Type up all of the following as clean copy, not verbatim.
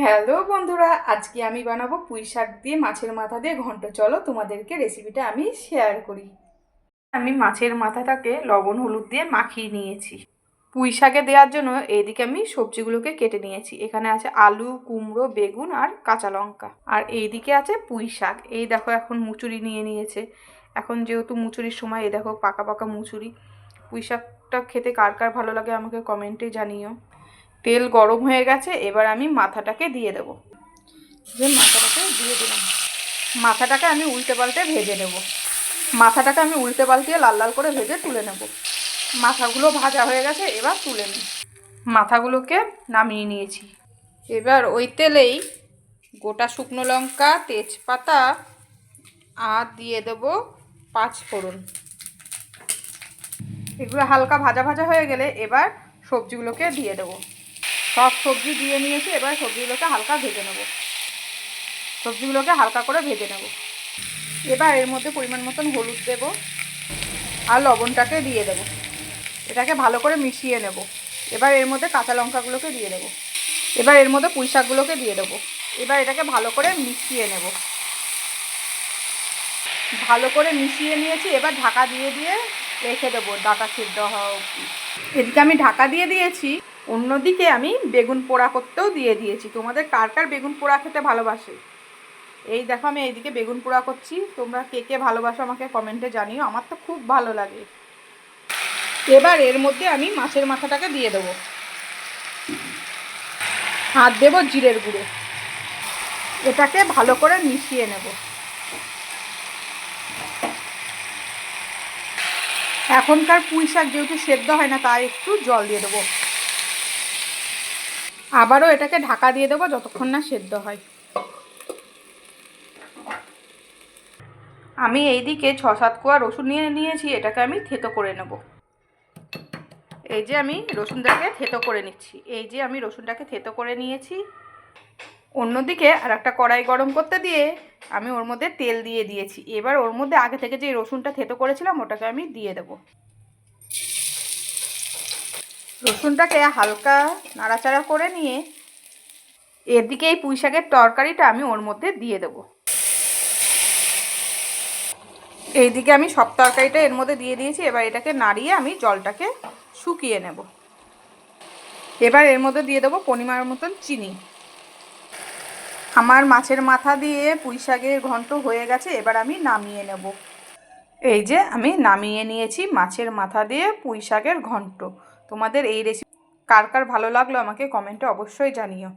Hello বন্ধুরা, আজকে আমি বানাবো পুঁই শাক দিয়ে মাছের মাথা দিয়ে ঘন্ট। চলো তোমাদেরকে রেসিপিটা আমি শেয়ার করি। আমি মাছের মাথাটাকে লবণ হলুদ দিয়ে মাখিয়ে নিয়েছি। পুঁই শাকে দেওয়ার জন্য এইদিকে আমি সবজিগুলোকে কেটে নিয়েছি। এখানে আছে আলু, কুমড়ো, বেগুন আর কাঁচা লঙ্কা। আর এইদিকে আছে পুঁই শাক। এই দেখো এখন মুচুরি নিয়ে নিয়েছে। এখন যেহেতু মুচুরির সময়, এই দেখো পাকা পাকা মুচুরি। পুঁই শাকটা খেতে কার কার ভালো লাগে আমাকে কমেন্টে জানিও। তেল গরম হয়ে গেছে, এবার আমি মাথাটাকে দিয়ে দেবো। মাথাটাকে দিয়ে দিলাম। মাথাটাকে আমি উল্টে পাল্টে ভেজে নেব। মাথাটাকে আমি উল্টে পাল্টে লাল লাল করে ভেজে তুলে নেব। মাথাগুলো ভাজা হয়ে গেছে, এবার তুলে নিই। মাথাগুলোকে নামিয়ে নিয়েছি। এবার ওই তেলেই গোটা শুকনো লঙ্কা, তেজপাতা আর দিয়ে দেবো 5 ফোড়ন। এগুলো হালকা ভাজা ভাজা হয়ে গেলে এবার সবজিগুলোকে দিয়ে দেবো। সব সবজি দিয়ে নিয়েছি, এবার সবজিগুলোকে হালকা ভেজে নেব। সবজিগুলোকে হালকা করে ভেজে নেব। এবার এর মধ্যে পরিমাণ মতন হলুদ দেব আর লবণটাকে দিয়ে দেব। এটাকে ভালো করে মিশিয়ে নেব। এবার এর মধ্যে কাঁচা লঙ্কাগুলোকে দিয়ে দেব। এবার এর মধ্যে পুঁই শাকগুলোকে দিয়ে দেবো। এবার এটাকে ভালো করে মিশিয়ে নেব। ভালো করে মিশিয়ে নিয়েছি, এবার ঢাকা দিয়ে দিয়ে রেখে দেবো ডাটা সিদ্ধ হওয়া অবধি। এদিকে আমি ঢাকা দিয়ে দিয়েছি। অন্যদিকে আমি বেগুন পোড়া করতেও দিয়ে দিয়েছি। তোমাদের কার কার বেগুন পোড়া খেতে ভালোবাসে? এই দেখো আমি এইদিকে বেগুন পোড়া করছি। তোমরা কে কে ভালোবাসো আমাকে কমেন্টে জানিও। আমার তো খুব ভালো লাগে। এবার এর মধ্যে আমি মাছের মাথাটাকে দিয়ে দেবো আর দেবো জিরের গুঁড়ো। এটাকে ভালো করে মিশিয়ে নেব। এখনকার পুঁই শাক যেহেতু সেদ্ধ হয় না, তাই একটু জল দিয়ে দেবো। আবারও এটাকে ঢাকা দিয়ে দেবো যতক্ষণ না সেদ্ধ হয়। আমি এইদিকে 6-7 কোয়া রসুন নিয়ে নিয়েছি। এটাকে আমি থেতো করে নেব। এই যে আমি রসুনটাকে থেতো করে নিচ্ছি। এই যে আমি রসুনটাকে থেতো করে নিয়েছি। অন্যদিকে আর একটা কড়াই গরম করতে দিয়ে আমি ওর মধ্যে তেল দিয়ে দিয়েছি। এবার ওর মধ্যে আগে থেকে যে রসুনটা থেতো করেছিলাম ওটাকে আমি দিয়ে দেবো। রসুনটাকে হালকা নাড়াচাড়া করে নিয়ে এদিকে এই পুঁই শাকের তরকারিটা আমি ওর মধ্যে দিয়ে দেবো। এইদিকে আমি সব তরকারিটা এর মধ্যে দিয়ে দিয়েছি। এবার এটাকে নাড়িয়ে আমি জলটাকে শুকিয়ে নেব। এবার এর মধ্যে দিয়ে দেবো পরিমাণ মতন চিনি। আমার মাছের মাথা দিয়ে পুঁই শাকের ঘন্ট হয়ে গেছে। এবার আমি নামিয়ে নেব। এই যে আমি নামিয়ে নিয়েছি মাছের মাথা দিয়ে পুঁই শাকের ঘন্ট। তোমাদের এই রেসিপি কার কার ভালো লাগলো আমাকে কমেন্টে অবশ্যই জানিও।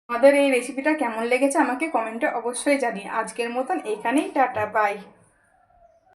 আমাদের এই রেসিপিটা কেমন লেগেছে আমাকে কমেন্টে অবশ্যই জানিও। আজকের মতন এখানেই টাটা, বাই।